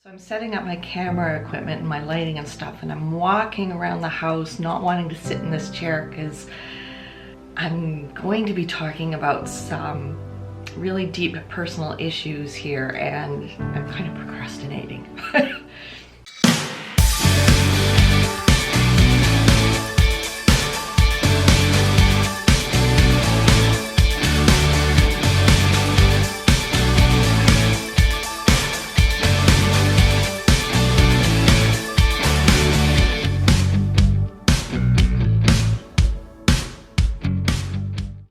So I'm setting up my camera equipment and my lighting and stuff, and I'm walking around the house not wanting to sit in this chair because I'm going to be talking about some really deep personal issues here, and I'm kind of procrastinating.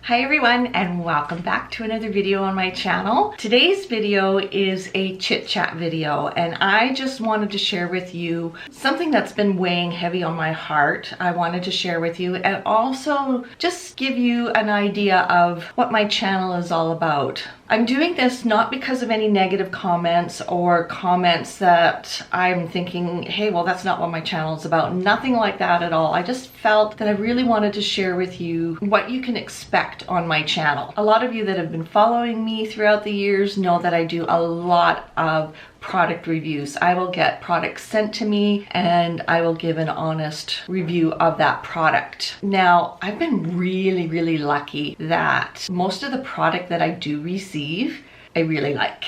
Hi everyone, and welcome back to another video on my channel. Today's video is a chit chat video, and I just wanted to share with you something that's been weighing heavy on my heart. I wanted to share with you and also just give you an idea of what my channel is all about. I'm doing this not because of any negative comments or comments that I'm thinking, hey, well, that's not what my channel is about. Nothing like that at all. I just felt that I really wanted to share with you what you can expect on my channel. A lot of you that have been following me throughout the years know that I do a lot of product reviews. I will get products sent to me and I will give an honest review of that product. Now, I've been really lucky that most of the product that I do receive, I really like.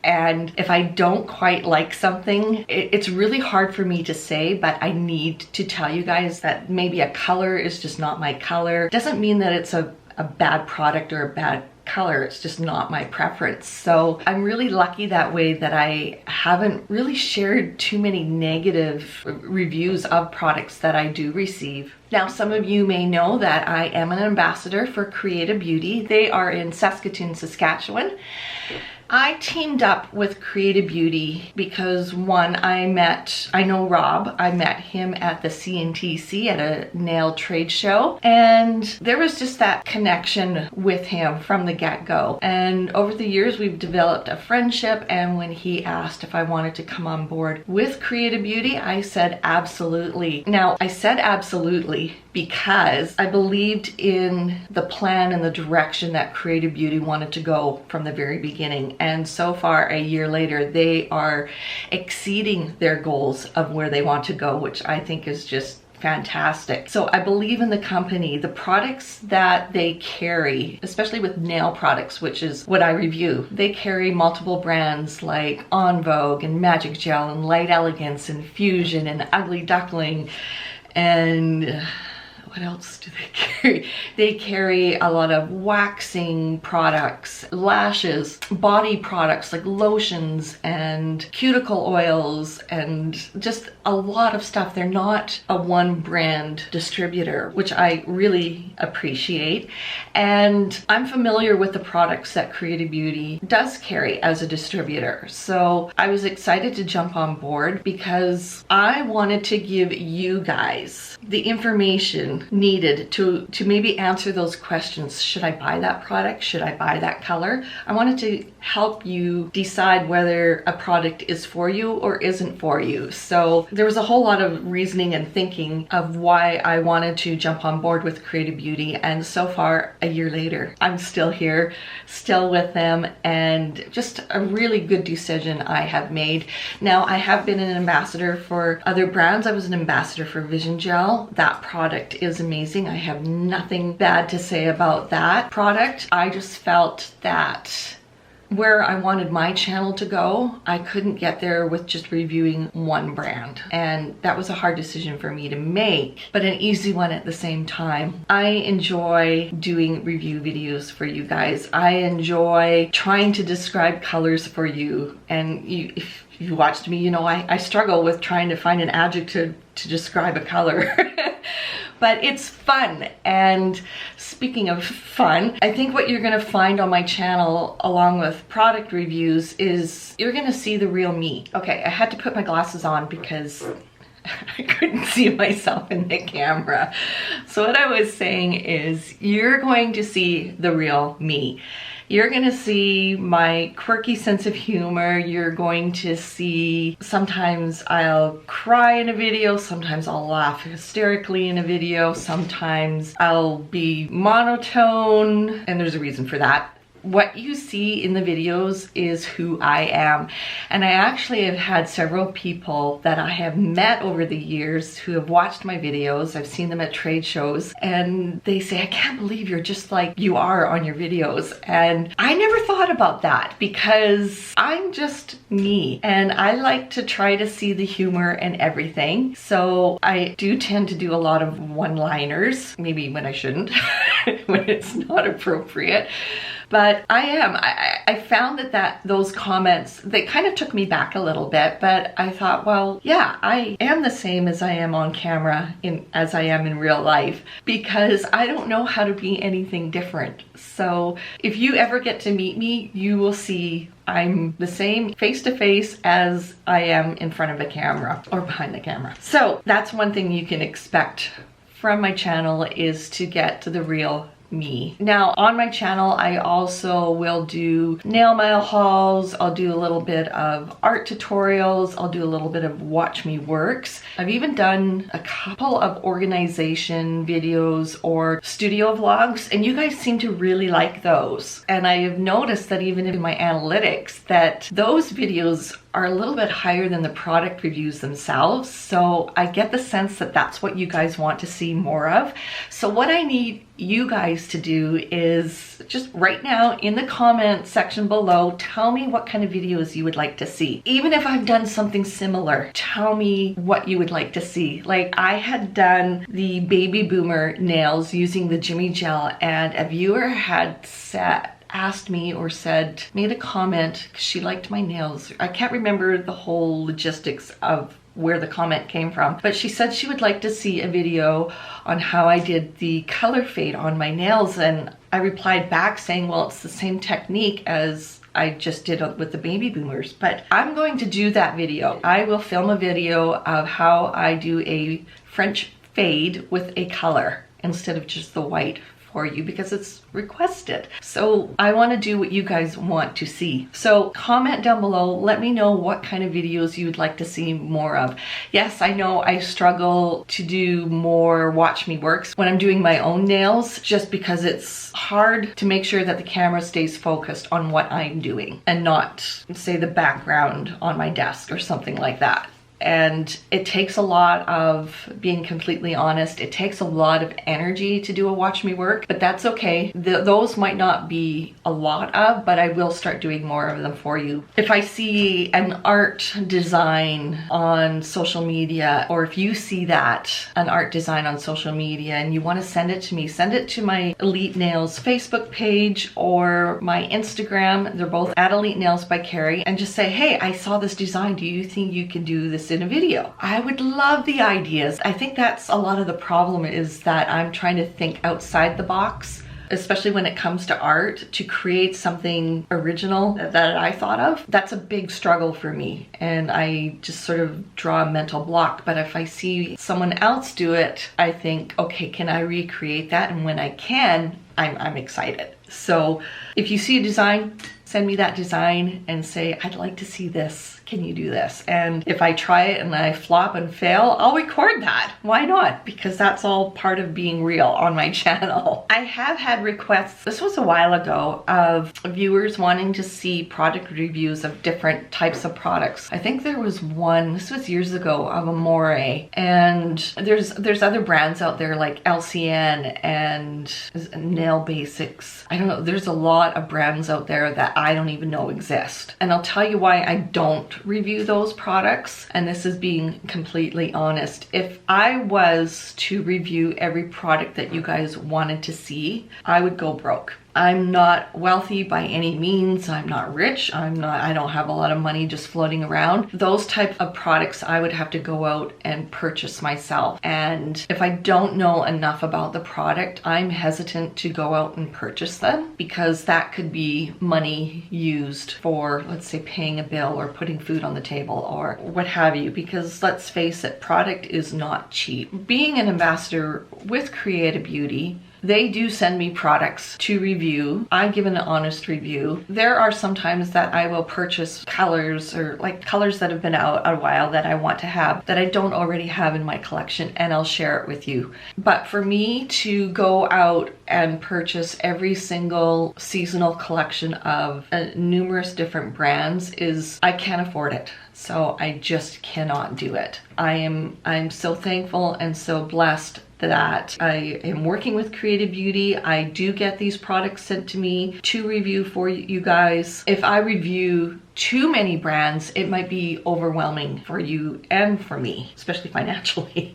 And if I don't quite like something, it's really hard for me to say, but I need to tell you guys that maybe a color is just not my color. Doesn't mean that it's a bad product or a bad color, it's just not my preference. So I'm really lucky that way that I haven't really shared too many negative reviews of products that I do receive. Now, some of you may know that I am an ambassador for Creative Beauty. They are in Saskatoon, Saskatchewan. I teamed up with Creative Beauty because one, I know Rob, I met him at the CNTC at a nail trade show, and there was just that connection with him from the get-go. And over the years, we've developed a friendship, and when he asked if I wanted to come on board with Creative Beauty, I said absolutely. Now, I said absolutely because I believed in the plan and the direction that Creative Beauty wanted to go from the very beginning. And so far, a year later, they are exceeding their goals of where they want to go, which I think is just fantastic. So I believe in the company. The products that they carry, especially with nail products, which is what I review, they carry multiple brands like On Vogue and Magic Gel and Light Elegance and Fusion and Ugly Duckling and what else do they carry? They carry a lot of waxing products, lashes, body products like lotions and cuticle oils and just a lot of stuff. They're not a one brand distributor, which I really appreciate. And I'm familiar with the products that Creative Beauty does carry as a distributor. So I was excited to jump on board because I wanted to give you guys the information needed to maybe answer those questions. Should I buy that product? Should I buy that color? I wanted to help you decide whether a product is for you or isn't for you. So there was a whole lot of reasoning and thinking of why I wanted to jump on board with Creative Beauty, and so far, a year later, I'm still here, still with them, and just a really good decision I have made. Now, I have been an ambassador for other brands. I was an ambassador for Vision Gel. That product is amazing. I have nothing bad to say about that product. I just felt that where I wanted my channel to go, I couldn't get there with just reviewing one brand. And that was a hard decision for me to make, but an easy one at the same time. I enjoy doing review videos for you guys. I enjoy trying to describe colors for you. And if you watched me, you know I struggle with trying to find an adjective to describe a color. But it's fun. And speaking of fun, I think what you're gonna find on my channel along with product reviews is you're gonna see the real me. Okay, I had to put my glasses on because I couldn't see myself in the camera. So what I was saying is you're going to see the real me. You're gonna see my quirky sense of humor. You're going to see, sometimes I'll cry in a video, sometimes I'll laugh hysterically in a video, sometimes I'll be monotone, and there's a reason for that. What you see in the videos is who I am. And I actually have had several people that I have met over the years who have watched my videos. I've seen them at trade shows and they say, I can't believe you're just like you are on your videos. And I never thought about that because I'm just me and I like to try to see the humor in everything. So I do tend to do a lot of one-liners, maybe when I shouldn't, when it's not appropriate. But I found that those comments, they kind of took me back a little bit, but I thought, well, yeah, I am the same as I am on camera as I am in real life, because I don't know how to be anything different. So if you ever get to meet me, you will see I'm the same face to face as I am in front of a camera or behind the camera. So that's one thing you can expect from my channel, is to get to the real me. Now on my channel I also will do nail mail hauls, I'll do a little bit of art tutorials, I'll do a little bit of watch me works. I've even done a couple of organization videos or studio vlogs, and you guys seem to really like those. And I have noticed that even in my analytics that those videos are a little bit higher than the product reviews themselves. So I get the sense that that's what you guys want to see more of. So what I need you guys to do is just right now in the comment section below, tell me what kind of videos you would like to see. Even if I've done something similar, tell me what you would like to see. Like I had done the baby boomer nails using the Jimmy Gel, and a viewer had asked me or made a comment because she liked my nails. I can't remember the whole logistics of where the comment came from, but she said she would like to see a video on how I did the color fade on my nails, and I replied back saying, well, it's the same technique as I just did with the baby boomers. But I'm going to do that video. I will film a video of how I do a French fade with a color instead of just the white for you, because it's requested. So I want to do what you guys want to see. So comment down below, let me know what kind of videos you would like to see more of. Yes, I know I struggle to do more watch me works when I'm doing my own nails, just because it's hard to make sure that the camera stays focused on what I'm doing and not, say, the background on my desk or something like that. And it takes a lot of, being completely honest, it takes a lot of energy to do a watch me work, but that's okay. Those might not be a lot of, but I will start doing more of them for you. If I see an art design on social media, or if you see an art design on social media and you want to send it to me, send it to my Elite Nails Facebook page or my Instagram. They're both at Elite Nails by Carrie, and just say, hey, I saw this design. Do you think you can do this in a video? I would love the ideas. I think that's a lot of the problem, is that I'm trying to think outside the box, especially when it comes to art, to create something original that I thought of. That's a big struggle for me, and I just sort of draw a mental block. But if I see someone else do it, I think, okay, can I recreate that? And when I can, I'm excited. So if you see a design, send me that design and say, I'd like to see this. Can you do this? And if I try it and I flop and fail, I'll record that. Why not? Because that's all part of being real on my channel. I have had requests, this was a while ago, of viewers wanting to see product reviews of different types of products. I think there was one, this was years ago, of Amore, and there's other brands out there like LCN and Nail Basics. I don't know, there's a lot of brands out there that I don't even know exist. And I'll tell you why I don't review those products, and this is being completely honest. If I was to review every product that you guys wanted to see, I would go broke. I'm not wealthy by any means. I'm not rich. I don't have a lot of money just floating around. Those type of products I would have to go out and purchase myself. And if I don't know enough about the product, I'm hesitant to go out and purchase them, because that could be money used for, let's say, paying a bill or putting food on the table or what have you. Because let's face it, product is not cheap. Being an ambassador with Creative Beauty, They do send me products to review. I give an honest review. There are some times that I will purchase colors, or like colors that have been out a while that I want to have that I don't already have in my collection, and I'll share it with you. But for me to go out and purchase every single seasonal collection of numerous different brands I can't afford it. So I just cannot do it. I'm so thankful and so blessed that I am working with Creative Beauty. I do get these products sent to me to review for you guys. If I review too many brands, it might be overwhelming for you and for me, especially financially.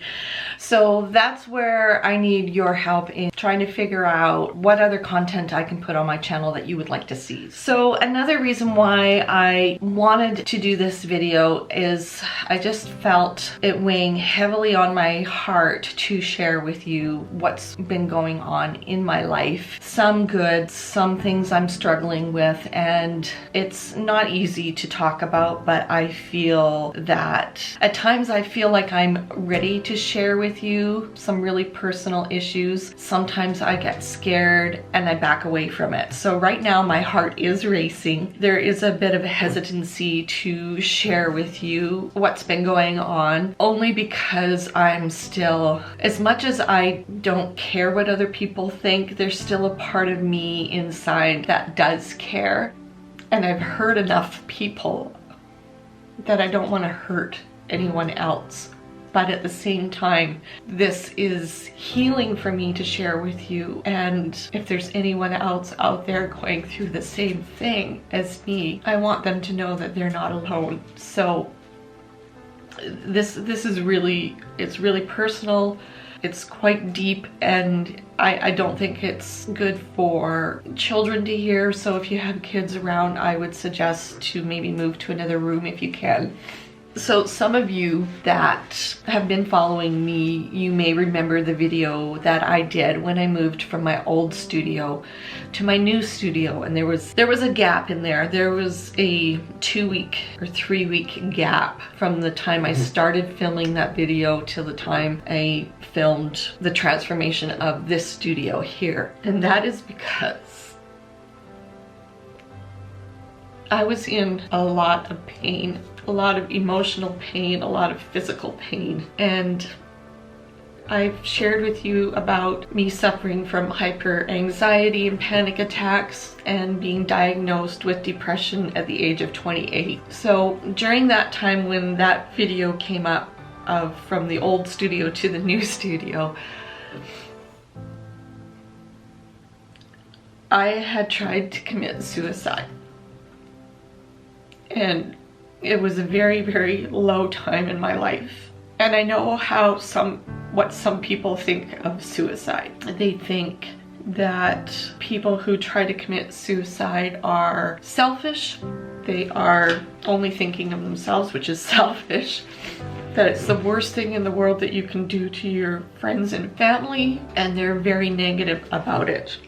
So that's where I need your help in trying to figure out what other content I can put on my channel that you would like to see. So another reason why I wanted to do this video is I just felt it weighing heavily on my heart to share with you what's been going on in my life. Some good, some things I'm struggling with, and it's not easy to talk about, but I feel that at times I feel like I'm ready to share with you some really personal issues. Sometimes I get scared and I back away from it. So right now my heart is racing. There is a bit of a hesitancy to share with you what's been going on, only because I'm still, as much as I don't care what other people think, there's still a part of me inside that does care. And I've hurt enough people that I don't want to hurt anyone else. But at the same time, this is healing for me to share with you. And if there's anyone else out there going through the same thing as me, I want them to know that they're not alone. So this is really, it's really personal. It's quite deep, and I don't think it's good for children to hear. So if you have kids around, I would suggest to maybe move to another room if you can. So some of you that have been following me, you may remember the video that I did when I moved from my old studio to my new studio, and there was a gap in there. There was a 2-week or 3-week gap from the time I started filming that video till the time I filmed the transformation of this studio here. And that is because I was in a lot of pain. A lot of emotional pain, a lot of physical pain. And I've shared with you about me suffering from hyper anxiety and panic attacks and being diagnosed with depression at the age of 28. So during that time when that video came up from the old studio to the new studio, I had tried to commit suicide. And it was a very, very low time in my life. And I know what some people think of suicide. They think that people who try to commit suicide are selfish. They are only thinking of themselves, which is selfish. That it's the worst thing in the world that you can do to your friends and family, and they're very negative about it.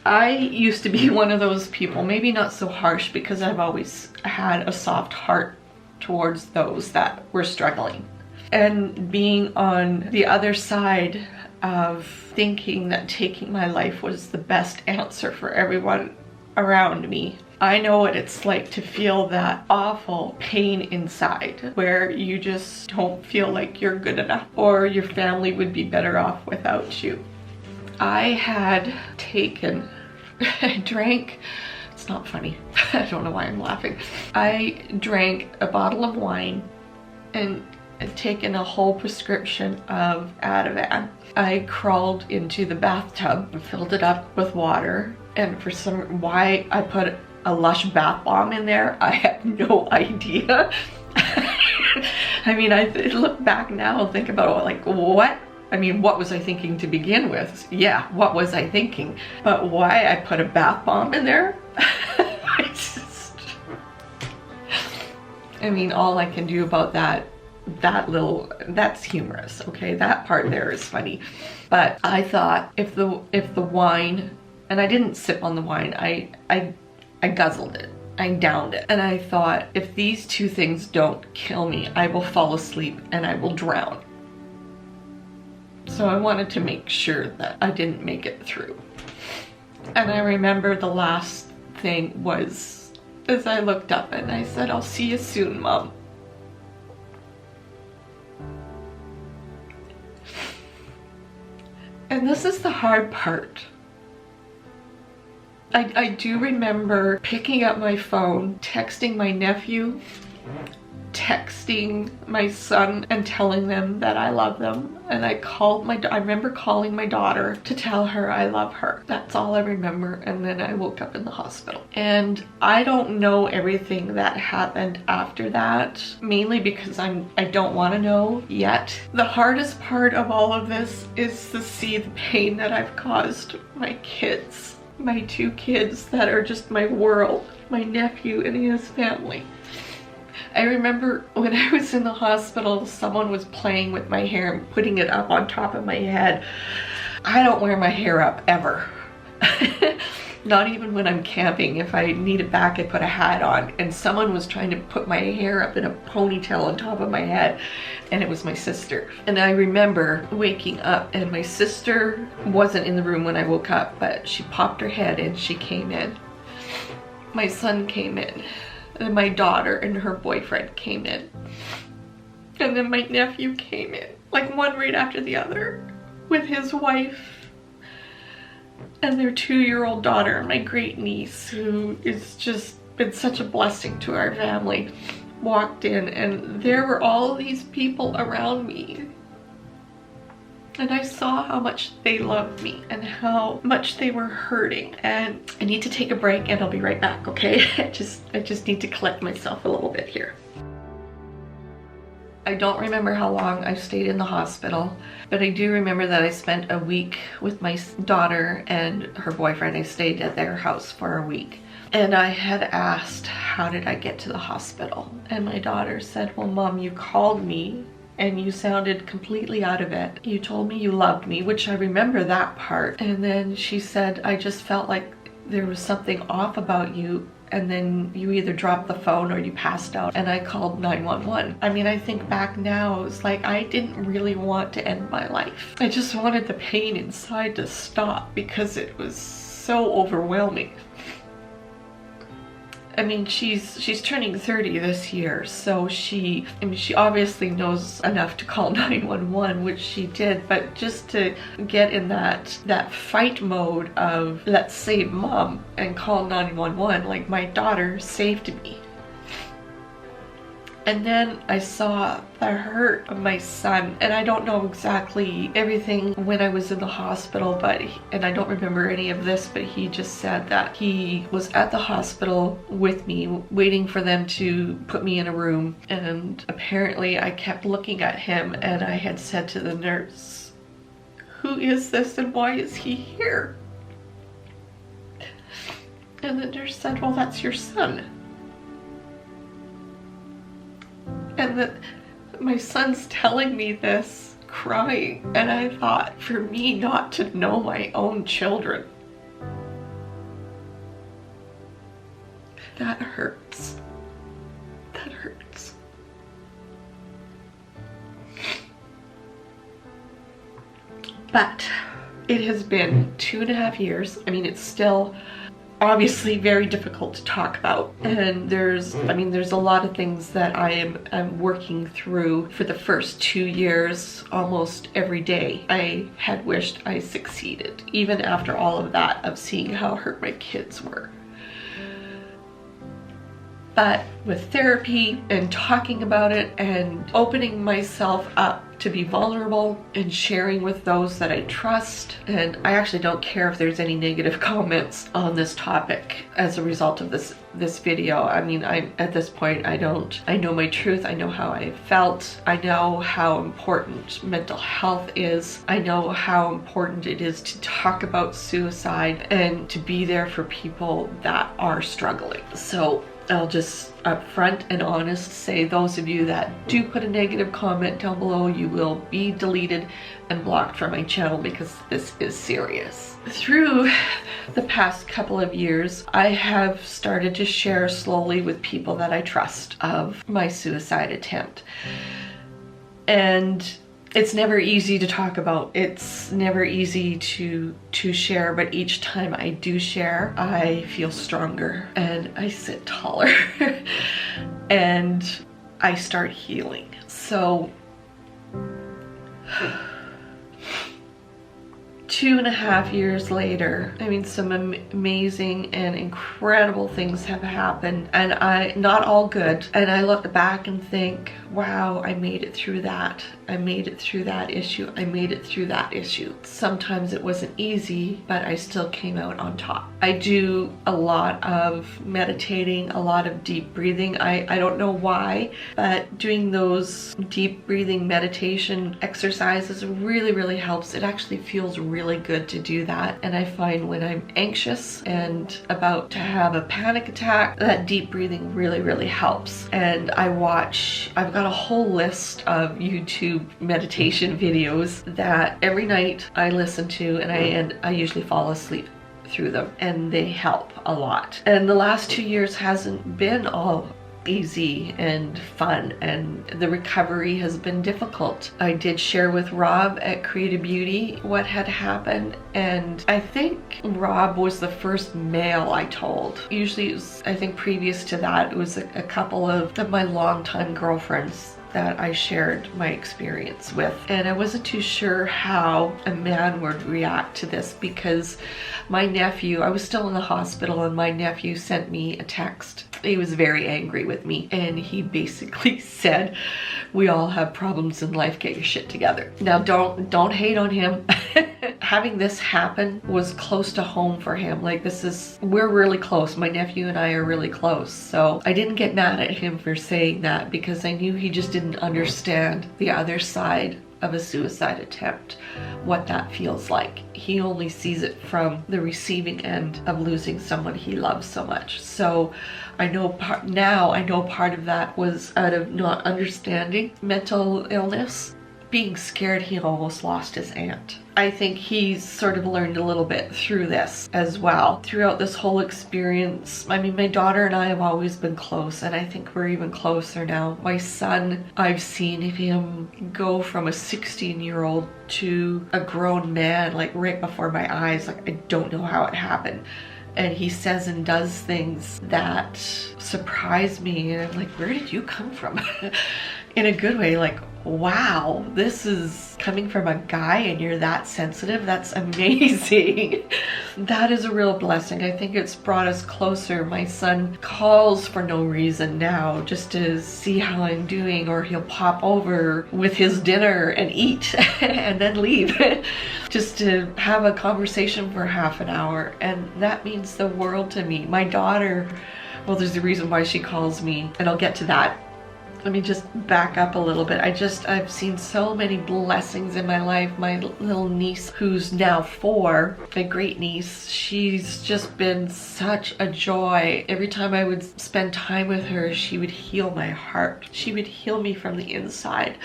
I used to be one of those people, maybe not so harsh, because I've always had a soft heart towards those that were struggling. And being on the other side of thinking that taking my life was the best answer for everyone around me. I know what it's like to feel that awful pain inside where you just don't feel like you're good enough, or your family would be better off without you. I had taken, I drank, it's not funny, I don't know why I'm laughing. I drank a bottle of wine and had taken a whole prescription of Ativan. I crawled into the bathtub and filled it up with water, and for why I put a Lush bath bomb in there, I have no idea. I mean, I look back now and think about it, like, what? I mean, what was I thinking to begin with? Yeah, what was I thinking? But why I put a bath bomb in there? I mean, all I can do about that's humorous, okay? That part there is funny. But I thought if the wine, and I didn't sip on the wine, I guzzled it. I downed it. And I thought, if these two things don't kill me, I will fall asleep and I will drown. So I wanted to make sure that I didn't make it through. And I remember the last thing was, as I looked up and I said, "I'll see you soon, Mom." And this is the hard part. I do remember picking up my phone, texting my nephew, texting my son and telling them that I love them. And I remember calling my daughter to tell her I love her. That's all I remember. And then I woke up in the hospital. And I don't know everything that happened after that, mainly because I don't want to know yet. The hardest part of all of this is to see the pain that I've caused my kids. My two kids that are just my world, my nephew and his family. I remember when I was in the hospital, someone was playing with my hair and putting it up on top of my head. I don't wear my hair up ever. Not even when I'm camping. If I need it back, I put a hat on. And someone was trying to put my hair up in a ponytail on top of my head, and it was my sister. And I remember waking up, and my sister wasn't in the room when I woke up, but she popped her head and she came in. My son came in, and my daughter and her boyfriend came in. And then my nephew came in, like one right after the other, with his wife and their 2-year-old daughter, my great niece, who has just been such a blessing to our family, walked in, and there were all these people around me. And I saw how much they loved me and how much they were hurting. And I need to take a break and I'll be right back, okay? I just need to collect myself a little bit here. I don't remember how long I stayed in the hospital, but I do remember that I spent a week with my daughter and her boyfriend. I stayed at their house for a week. And I had asked, how did I get to the hospital? And my daughter said, "Well, Mom, you called me and you sounded completely out of it. You told me you loved me," which I remember that part. And then she said, "I just felt like there was something off about you. And then you either dropped the phone or you passed out." And I called 911. I mean, I think back now, it's like I didn't really want to end my life. I just wanted the pain inside to stop because it was so overwhelming. I mean, she's turning 30 this year, so she obviously knows enough to call 911, which she did, but just to get in that fight mode of let's save Mom and call 911, like my daughter saved me. And then I saw the hurt of my son, and I don't know exactly everything when I was in the hospital, and I don't remember any of this, but he just said that he was at the hospital with me, waiting for them to put me in a room. And apparently I kept looking at him, and I had said to the nurse, "Who is this and why is he here?" And the nurse said, "Well, that's your son." And my son's telling me this, crying, and I thought, for me not to know my own children, that hurts. That hurts. But it has been 2.5 years. I mean, it's still obviously very difficult to talk about, and there's a lot of things that I'm working through. For the first 2 years, almost every day I had wished I succeeded, even after all of that, of seeing how hurt my kids were. But with therapy and talking about it and opening myself up to be vulnerable and sharing with those that I trust, and I actually don't care if there's any negative comments on this topic as a result of this video. I mean, at this point, I know my truth. I know how I felt. I know how important mental health is. I know how important it is to talk about suicide and to be there for people that are struggling. So I'll just upfront and honest say, those of you that do put a negative comment down below, you will be deleted and blocked from my channel, because this is serious. Through the past couple of years, I have started to share slowly with people that I trust of my suicide attempt. And It's never easy to talk about. It's never easy to share, but each time I do share, I feel stronger and I sit taller and I start healing. So 2.5 years later, I mean, some amazing and incredible things have happened, and not all good. And I look back and think, wow, I made it through that. I made it through that issue. I made it through that issue. Sometimes it wasn't easy, but I still came out on top. I do a lot of meditating, a lot of deep breathing. I don't know why, but doing those deep breathing meditation exercises really, really helps. It actually feels really good to do that. And I find when I'm anxious and about to have a panic attack, that deep breathing really, really helps. And I've got a whole list of YouTube meditation videos that every night I listen to, and I usually fall asleep through them, and they help a lot. And the last 2 years hasn't been all easy and fun, and the recovery has been difficult. I did share with Rob at Creative Beauty what had happened, and I think Rob was the first male I told. Usually it was, I think previous to that, it was a couple of my longtime girlfriends that I shared my experience with. And I wasn't too sure how a man would react to this, because my nephew, I was still in the hospital, and my nephew sent me a text. He was very angry with me, and he basically said, we all have problems in life, get your shit together. Now don't hate on him. Having this happen was close to home for him. Like, we're really close. My nephew and I are really close. So I didn't get mad at him for saying that, because I knew he just didn't understand the other side of a suicide attempt, what that feels like. He only sees it from the receiving end of losing someone he loves so much. So I know part of that was out of not understanding mental illness. Being scared, he almost lost his aunt. I think he's sort of learned a little bit through this as well. Throughout this whole experience, I mean, my daughter and I have always been close, and I think we're even closer now. My son, I've seen him go from a 16-year-old to a grown man, like right before my eyes. Like, I don't know how it happened. And he says and does things that surprise me, and I'm like, where did you come from? In a good way, like, wow, this is coming from a guy and you're that sensitive. That's amazing. That is a real blessing. I think it's brought us closer. My son calls for no reason now, just to see how I'm doing, or he'll pop over with his dinner and eat and then leave just to have a conversation for half an hour. And that means the world to me. My daughter, well, there's a reason why she calls me, and I'll get to that. Let me just back up a little bit. I've seen so many blessings in my life. My little niece, who's now 4, my great niece, she's just been such a joy. Every time I would spend time with her, she would heal my heart. She would heal me from the inside,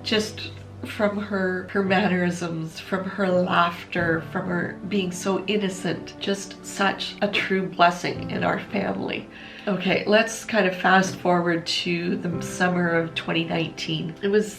just from her mannerisms, from her laughter, from her being so innocent. Just such a true blessing in our family. Okay, let's kind of fast forward to the summer of 2019. It was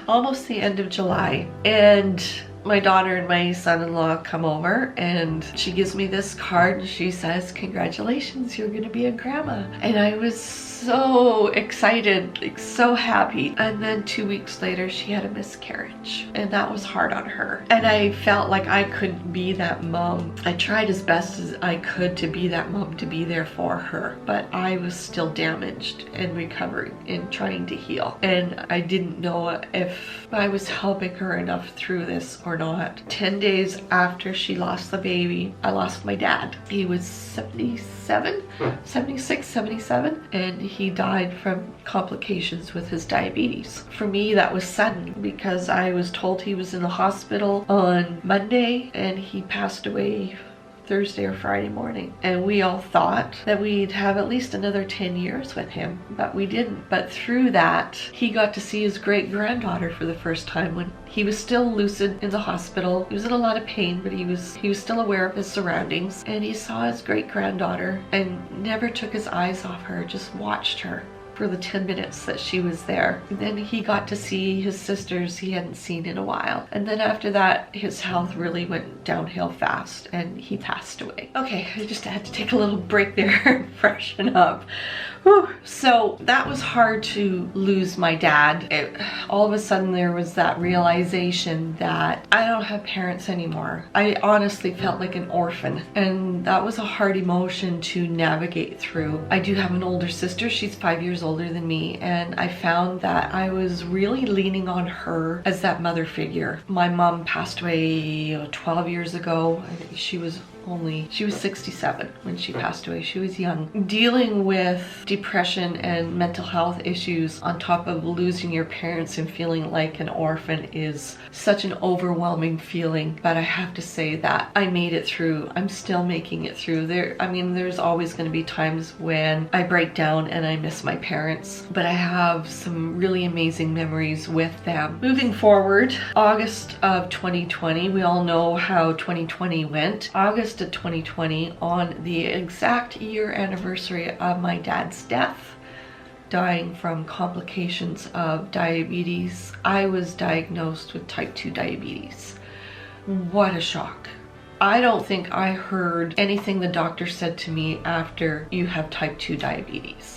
almost the end of July, and my daughter and my son-in-law come over, and she gives me this card. She says, congratulations, you're gonna be a grandma. And I was so excited, like so happy. And then 2 weeks later, she had a miscarriage, and that was hard on her. And I felt like I couldn't be that mom. I tried as best as I could to be that mom, to be there for her, but I was still damaged and recovering and trying to heal. And I didn't know if I was helping her enough through this or not. 10 days after she lost the baby, I lost my dad. He was 76, 77, and he died from complications with his diabetes. For me, that was sudden, because I was told he was in the hospital on Monday and he passed away Thursday or Friday morning. And we all thought that we'd have at least another 10 years with him, but we didn't. But through that, he got to see his great-granddaughter for the first time, when he was still lucid in the hospital. He was in a lot of pain, but he was still aware of his surroundings, and he saw his great-granddaughter and never took his eyes off her, just watched her. for the 10 minutes that she was there. And then he got to see his sisters he hadn't seen in a while. And then after that, his health really went downhill fast and he passed away. Okay, I just had to take a little break there and freshen up. Whew. So that was hard to lose my dad. All of a sudden there was that realization that I don't have parents anymore. I honestly felt like an orphan, and that was a hard emotion to navigate through. I do have an older sister. She's 5 years older than me, and I found that I was really leaning on her as that mother figure. My mom passed away 12 years ago. I think she was 67 when she passed away. She was young. Dealing with depression and mental health issues on top of losing your parents and feeling like an orphan is such an overwhelming feeling. But I have to say that I made it through. I'm still making it through. There's always going to be times when I break down and I miss my parents, but I have some really amazing memories with them. Moving forward, August of 2020, we all know how 2020 went. August of 2020, on the exact year anniversary of my dad's death, dying from complications of diabetes, I was diagnosed with type 2 diabetes. What a shock. I don't think I heard anything the doctor said to me after you have type 2 diabetes.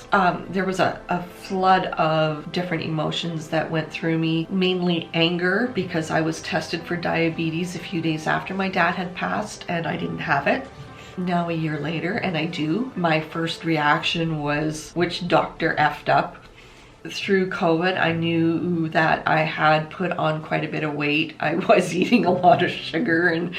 There was a flood of different emotions that went through me, mainly anger because I was tested for diabetes a few days after my dad had passed and I didn't have it. Now a year later, and I do. My first reaction was, which doctor effed up? Through COVID, I knew that I had put on quite a bit of weight. I was eating a lot of sugar and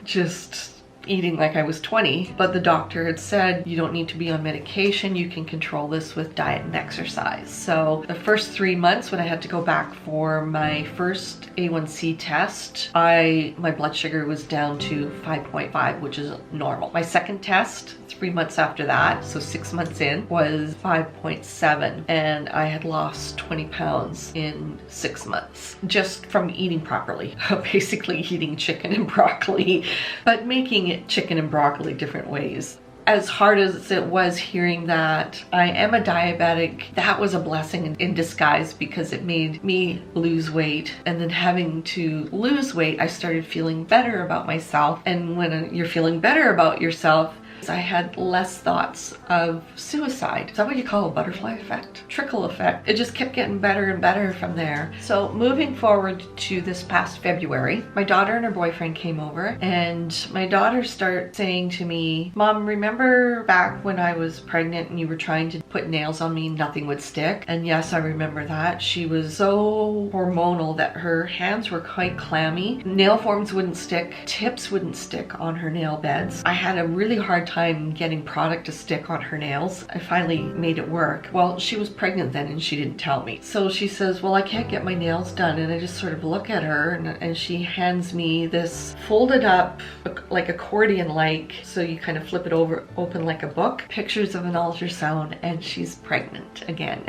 just eating like I was 20, but the doctor had said you don't need to be on medication, you can control this with diet and exercise. So the first 3 months when I had to go back for my first A1C test, my blood sugar was down to 5.5, which is normal. My second test, 3 months after that, so 6 months in, was 5.7, and I had lost 20 pounds in 6 months just from eating properly. Basically eating chicken and broccoli, but making it chicken and broccoli different ways. As hard as it was hearing that I am a diabetic, that was a blessing in disguise because it made me lose weight. And then having to lose weight, I started feeling better about myself. And when you're feeling better about yourself, I had less thoughts of suicide. Is that what you call a butterfly effect? Trickle effect. It just kept getting better and better from there. So moving forward to this past February, my daughter and her boyfriend came over, and my daughter started saying to me, "Mom, remember back when I was pregnant and you were trying to put nails on me and nothing would stick?" And yes, I remember that. She was so hormonal that her hands were quite clammy. Nail forms wouldn't stick, tips wouldn't stick on her nail beds. I had a really hard time getting product to stick on her nails. I finally made it work. Well, she was pregnant then and she didn't tell me. So she says, "Well, I can't get my nails done." And I just sort of look at her and she hands me this folded up, like accordion-like, so you kind of flip it over, open like a book, pictures of an ultrasound, and she's pregnant again.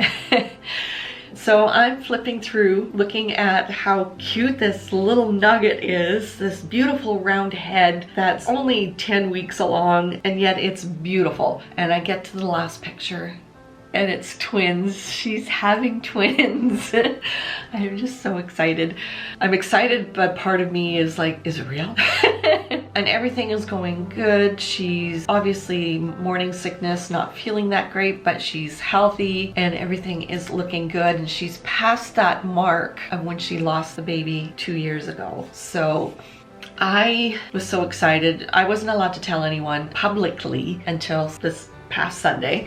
So I'm flipping through, looking at how cute this little nugget is, this beautiful round head that's only 10 weeks along, and yet it's beautiful. And I get to the last picture, and it's twins. She's having twins. I'm just so excited. I'm excited, but part of me is like, is it real? And everything is going good. She's obviously morning sickness, not feeling that great, but she's healthy and everything is looking good. And she's past that mark of when she lost the baby 2 years ago. So I was so excited. I wasn't allowed to tell anyone publicly until this past Sunday.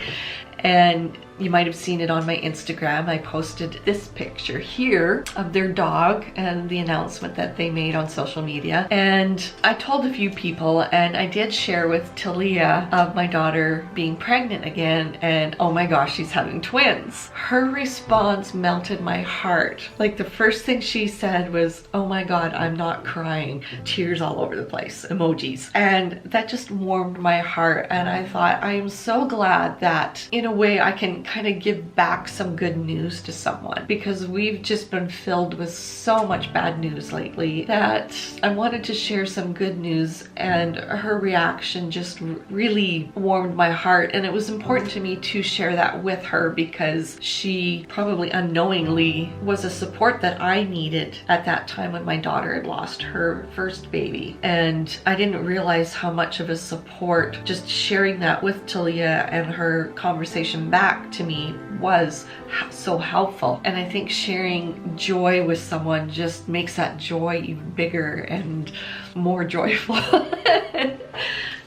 And you might have seen it on my Instagram. I posted this picture here of their dog and the announcement that they made on social media. And I told a few people, and I did share with Talia of my daughter being pregnant again, and oh my gosh, she's having twins. Her response melted my heart. Like the first thing she said was, "Oh my God, I'm not crying." Tears all over the place, emojis. And that just warmed my heart. And I thought, I am so glad that in a way I can kind of give back some good news to someone, because we've just been filled with so much bad news lately that I wanted to share some good news, and her reaction just really warmed my heart, and it was important to me to share that with her because she probably unknowingly was a support that I needed at that time when my daughter had lost her first baby. And I didn't realize how much of a support just sharing that with Talia and her conversation back to me was so helpful. And I think sharing joy with someone just makes that joy even bigger and more joyful.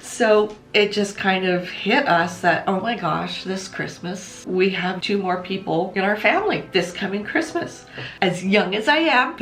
So it just kind of hit us that, oh my gosh, this Christmas, we have 2 more people in our family this coming Christmas. As young as I am,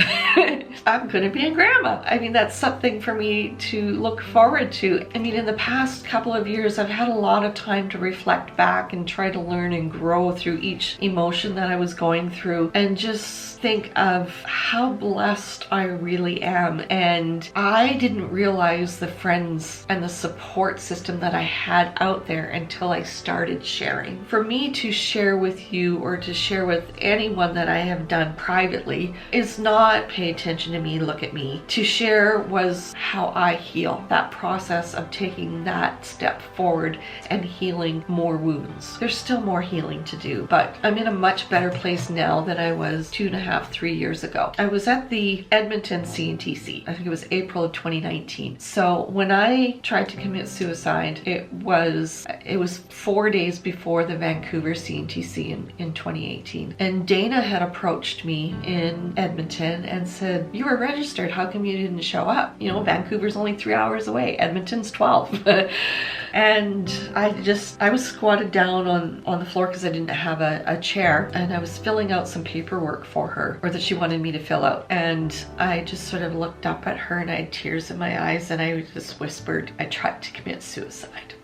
I'm gonna be a grandma. I mean, that's something for me to look forward to. I mean, in the past couple of years, I've had a lot of time to reflect back and try to learn and grow through each emotion that I was going through, and just think of how blessed I really am. And I didn't realize the friends and the support system that I had out there until I started sharing. For me to share with you or to share with anyone that I have done privately is not pay attention to me, look at me. To share was how I heal, that process of taking that step forward and healing more wounds. There's still more healing to do, but I'm in a much better place now than I was 2.5, 3 years ago. I was at the Edmonton CNTC. I think it was April of 2019. So when I tried to commit suicide, it was 4 days before the Vancouver CNTC in 2018. And Dana had approached me in Edmonton and said, "You were registered, how come you didn't show up? You know, Vancouver's only 3 hours away, Edmonton's 12. And I was squatted down on the floor because I didn't have a chair, and I was filling out some paperwork for her, or that she wanted me to fill out. And I just sort of looked up at her and I had tears in my eyes, and I just whispered, I tried to commit suicide.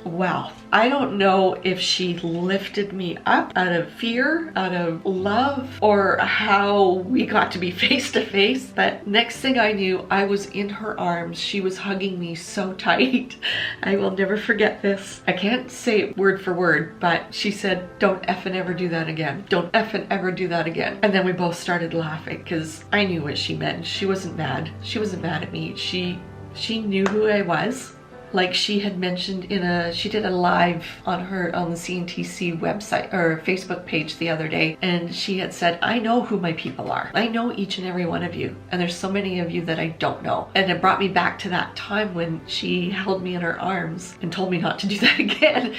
Wow. I don't know if she lifted me up out of fear, out of love, or how we got to be face to face. But next thing I knew, I was in her arms. She was hugging me so tight. I will never forget this. I can't say it word for word, but she said, "Don't effing ever do that again. Don't effing ever do that again." And then we both started laughing because I knew what she meant. She wasn't mad. She wasn't mad at me. She knew who I was. Like she had mentioned she did a live on the CNTC website or Facebook page the other day, and she had said, "I know who my people are. I know each and every one of you, and there's so many of you that I don't know." And it brought me back to that time when she held me in her arms and told me not to do that again,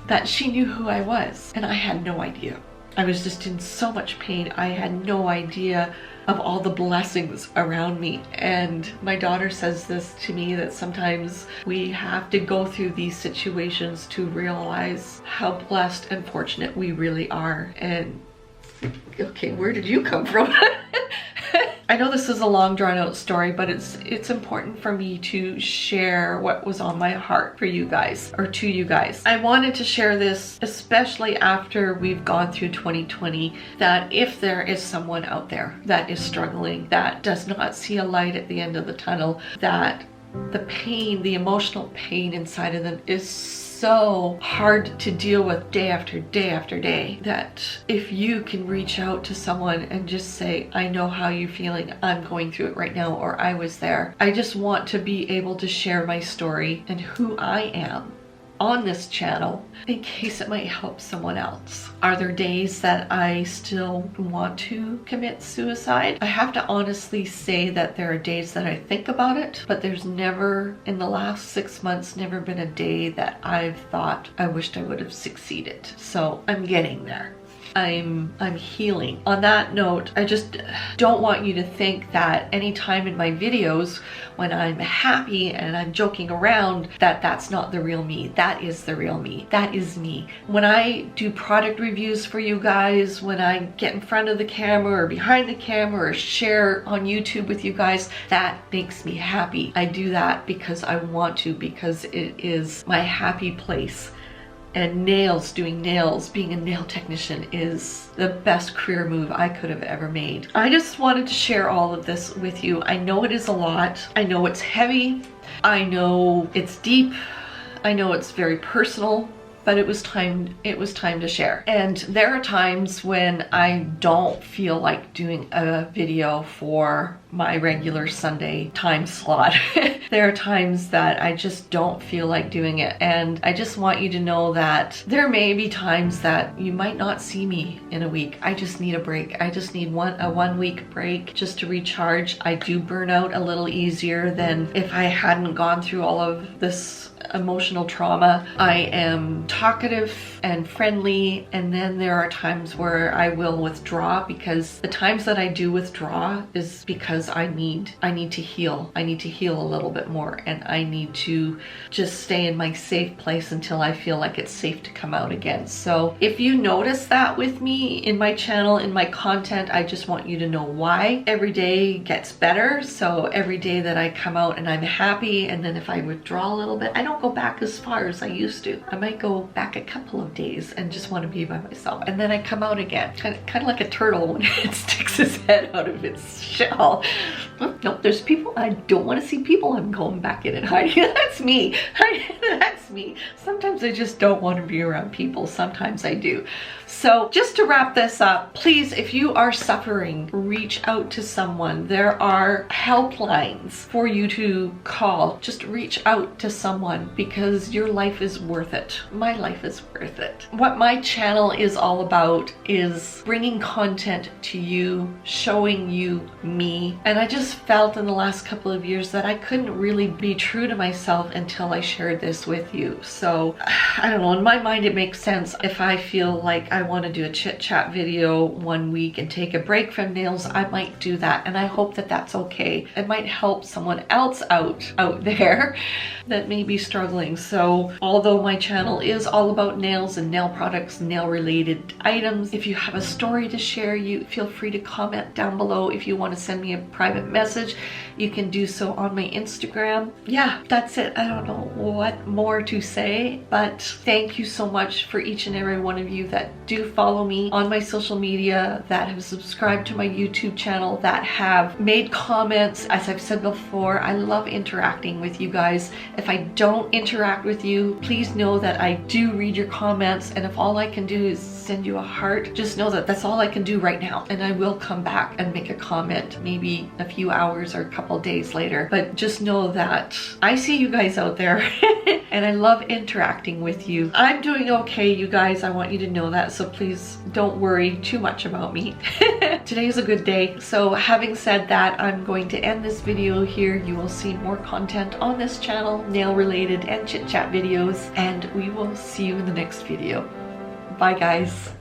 that she knew who I was, and I had no idea. I was just in so much pain. I had no idea of all the blessings around me. And my daughter says this to me, that sometimes we have to go through these situations to realize how blessed and fortunate we really are. And okay, where did you come from? I know this is a long drawn out story, but it's important for me to share what was on my heart for you guys, or to you guys. I wanted to share this, especially after we've gone through 2020, that if there is someone out there that is struggling, that does not see a light at the end of the tunnel, that the pain, the emotional pain inside of them is so hard to deal with day after day after day, that if you can reach out to someone and just say, "I know how you're feeling, I'm going through it right now," or "I was there." I just want to be able to share my story and who I am on this channel in case it might help someone else. Are there days that I still want to commit suicide? I have to honestly say that there are days that I think about it, but there's never, in the last 6 months, never been a day that I've thought I wished I would have succeeded. So I'm getting there. I'm healing. On that note, I just don't want you to think that any time in my videos when I'm happy and I'm joking around, that that's not the real me. That is the real me. That is me. When I do product reviews for you guys, when I get in front of the camera or behind the camera or share on YouTube with you guys, that makes me happy. I do that because I want to, because it is my happy place. And doing nails, being a nail technician is the best career move I could have ever made. I just wanted to share all of this with you. I know it is a lot. I know it's heavy. I know it's deep. I know it's very personal. but it was time to share. And there are times when I don't feel like doing a video for my regular Sunday time slot. There are times that I just don't feel like doing it, and I just want you to know that there may be times that you might not see me in a week. I just need a break. I just need a 1 week break just to recharge. I do burn out a little easier than if I hadn't gone through all of this emotional trauma. I am talkative and friendly, and then there are times where I will withdraw, because the times that I do withdraw is because I need to heal. I need to heal a little bit more, and I need to just stay in my safe place until I feel like it's safe to come out again. So if you notice that with me in my channel, in my content, I just want you to know why. Every day gets better, so every day that I come out and I'm happy, and then if I withdraw a little bit, I don't go back as far as I used to. I might go back a couple of days and just want to be by myself, and then I come out again, kind of like a turtle when it sticks its head out of its shell. Nope, there's people. I don't want to see people. I'm going back in and hiding. That's me. That's me. Sometimes I just don't want to be around people. Sometimes I do. So just to wrap this up, please, if you are suffering, reach out to someone. There are helplines for you to call. Just reach out to someone, because your life is worth it. My life is worth it. What my channel is all about is bringing content to you, showing you me. And I just felt in the last couple of years that I couldn't really be true to myself until I shared this with you. So I don't know, in my mind it makes sense. If I feel like I want to do a chit chat video 1 week and take a break from nails, I might do that, and I hope that that's okay. It might help someone else out there that may be struggling. So although my channel is all about nails and nail products, nail related items, if you have a story to share, you feel free to comment down below. If you want to send me a private message, you can do so on my Instagram. Yeah, that's it. I don't know what more to say, but thank you so much for each and every one of you that do follow me on my social media, that have subscribed to my YouTube channel, that have made comments. As I've said before, I love interacting with you guys. If I don't interact with you, please know that I do read your comments, and if all I can do is send you a heart, just know that that's all I can do right now, and I will come back and make a comment maybe a few hours or a couple days later. But just know that I see you guys out there and I love interacting with you. I'm doing okay, you guys. I want you to know that, so please don't worry too much about me. Today is a good day. So having said that, I'm going to end this video here. You will see more content on this channel, nail related and chit chat videos, and we will see you in the next video. Bye guys.